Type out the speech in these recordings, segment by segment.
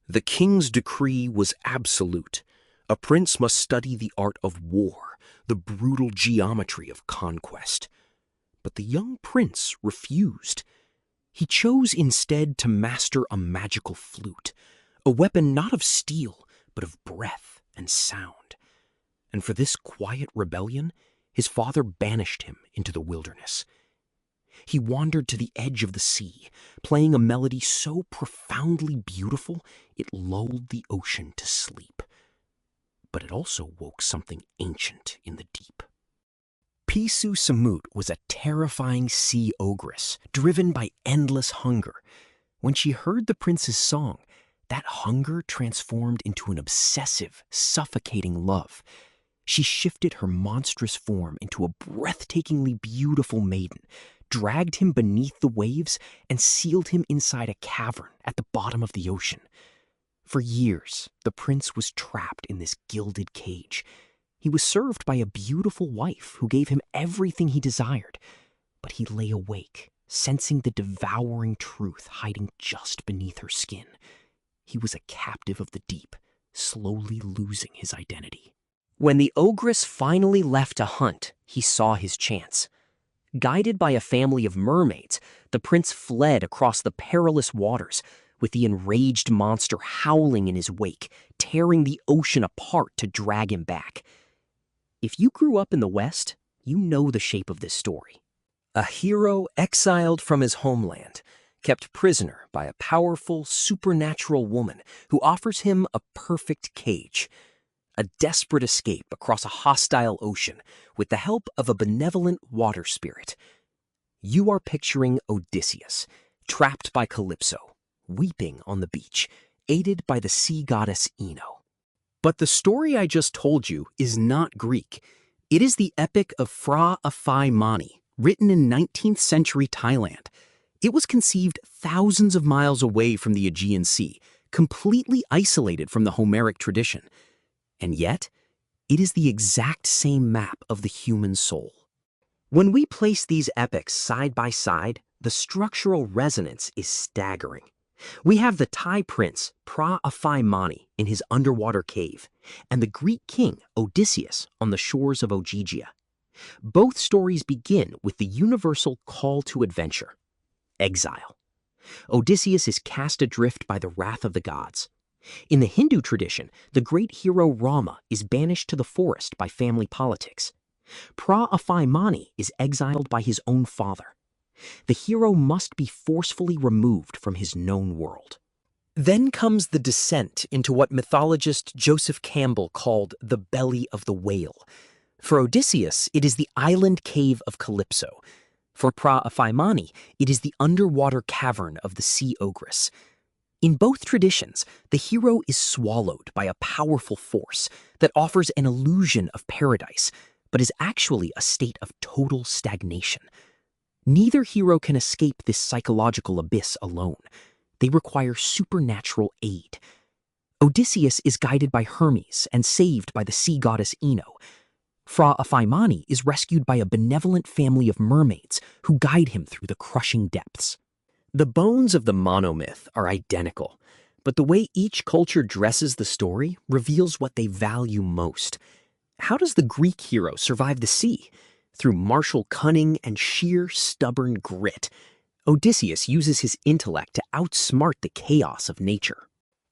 The king's decree was absolute. A prince must study the art of war, the brutal geometry of conquest. But the young prince refused. He chose instead to master a magical flute, a weapon not of steel, but of breath and sound. And for this quiet rebellion, his father banished him into the wilderness. He wandered to the edge of the sea, playing a melody so profoundly beautiful it lulled the ocean to sleep. But it also woke something ancient in the deep. Pisu Samut was a terrifying sea ogress, driven by endless hunger. When she heard the prince's song, that hunger transformed into an obsessive, suffocating love. She shifted her monstrous form into a breathtakingly beautiful maiden, dragged him beneath the waves, and sealed him inside a cavern at the bottom of the ocean. For years, the prince was trapped in this gilded cage. He was served by a beautiful wife who gave him everything he desired, but he lay awake, sensing the devouring truth hiding just beneath her skin. He was a captive of the deep, slowly losing his identity. When the ogress finally left to hunt, he saw his chance. Guided by a family of mermaids, the prince fled across the perilous waters, with the enraged monster howling in his wake, tearing the ocean apart to drag him back. If you grew up in the West, you know the shape of this story. A hero exiled from his homeland, kept prisoner by a powerful, supernatural woman who offers him a perfect cage. A desperate escape across a hostile ocean with the help of a benevolent water spirit. You are picturing Odysseus, trapped by Calypso, weeping on the beach, aided by the sea goddess Ino. But the story I just told you is not Greek. It is the epic of Phra Aphai Mani, written in 19th century Thailand. It was conceived thousands of miles away from the Aegean Sea, completely isolated from the Homeric tradition. And yet, it is the exact same map of the human soul. When we place these epics side by side, the structural resonance is staggering. We have the Thai prince, Phra Aphai Mani, in his underwater cave, and the Greek king, Odysseus, on the shores of Ogygia. Both stories begin with the universal call to adventure: exile. Odysseus is cast adrift by the wrath of the gods. In the Hindu tradition, the great hero Rama is banished to the forest by family politics. Phra Aphai Mani is exiled by his own father. The hero must be forcefully removed from his known world. Then comes the descent into what mythologist Joseph Campbell called the belly of the whale. For Odysseus, it is the island cave of Calypso. For Phra Aphai Mani, it is the underwater cavern of the Sea Ogress. In both traditions, the hero is swallowed by a powerful force that offers an illusion of paradise, but is actually a state of total stagnation. Neither hero can escape this psychological abyss alone. They require supernatural aid. Odysseus is guided by Hermes and saved by the sea goddess Ino. Phra Aphai Mani is rescued by a benevolent family of mermaids who guide him through the crushing depths. The bones of the monomyth are identical, but the way each culture dresses the story reveals what they value most. How does the Greek hero survive the sea? Through martial cunning and sheer stubborn grit. Odysseus uses his intellect to outsmart the chaos of nature.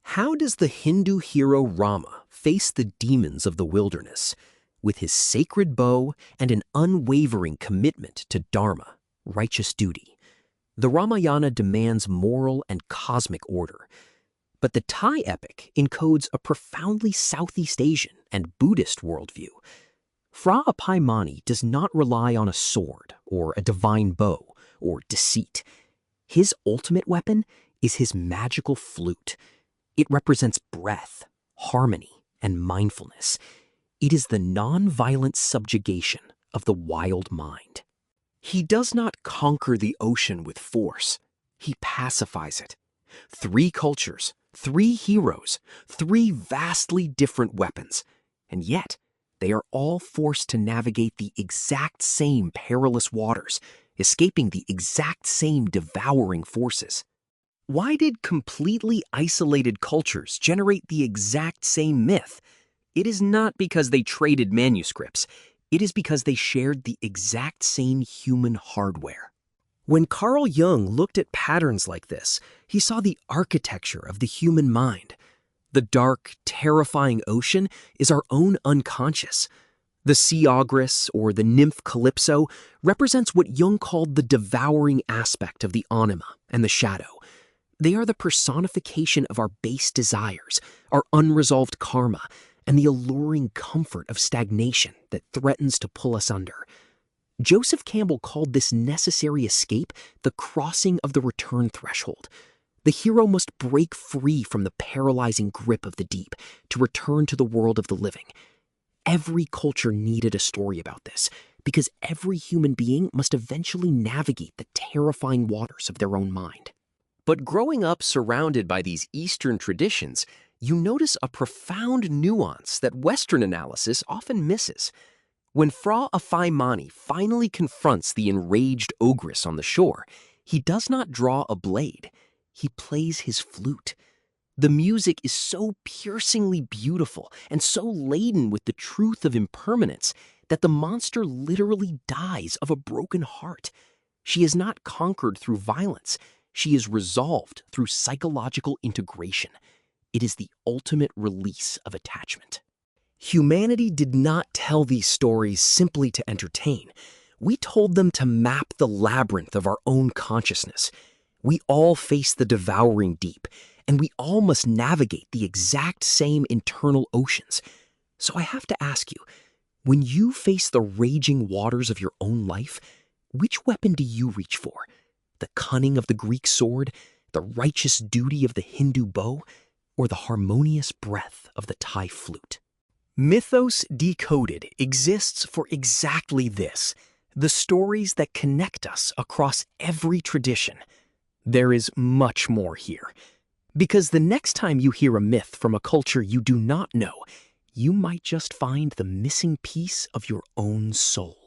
How does the Hindu hero Rama face the demons of the wilderness? With his sacred bow and an unwavering commitment to dharma, righteous duty. The Ramayana demands moral and cosmic order, but the Thai epic encodes a profoundly Southeast Asian and Buddhist worldview. Phra Aphai Mani does not rely on a sword or a divine bow or deceit. His ultimate weapon is his magical flute. It represents breath, harmony, and mindfulness. It is the non-violent subjugation of the wild mind. He does not conquer the ocean with force. He pacifies it. 3 cultures, 3 heroes, 3 vastly different weapons, and yet they are all forced to navigate the exact same perilous waters, escaping the exact same devouring forces. Why did completely isolated cultures generate the exact same myth? It is not because they traded manuscripts. It is because they shared the exact same human hardware. When Carl Jung looked at patterns like this, he saw the architecture of the human mind. The dark, terrifying ocean is our own unconscious. The Sea Ogress, or the nymph Calypso, represents what Jung called the devouring aspect of the anima and the shadow. They are the personification of our base desires, our unresolved karma, and the alluring comfort of stagnation that threatens to pull us under. Joseph Campbell called this necessary escape the crossing of the return threshold. The hero must break free from the paralyzing grip of the deep to return to the world of the living. Every culture needed a story about this, because every human being must eventually navigate the terrifying waters of their own mind. But growing up surrounded by these Eastern traditions, you notice a profound nuance that Western analysis often misses. When Fra Afaimani finally confronts the enraged ogress on the shore, he does not draw a blade. He plays his flute. The music is so piercingly beautiful and so laden with the truth of impermanence that the monster literally dies of a broken heart. She is not conquered through violence. She is resolved through psychological integration. It is the ultimate release of attachment. Humanity did not tell these stories simply to entertain. We told them to map the labyrinth of our own consciousness. We all face the devouring deep, and we all must navigate the exact same internal oceans. So I have to ask you, when you face the raging waters of your own life, which weapon do you reach for? The cunning of the Greek sword, the righteous duty of the Hindu bow, or the harmonious breath of the Thai flute? Mythos Decoded exists for exactly this, the stories that connect us across every tradition. There is much more here, because the next time you hear a myth from a culture you do not know, you might just find the missing piece of your own soul.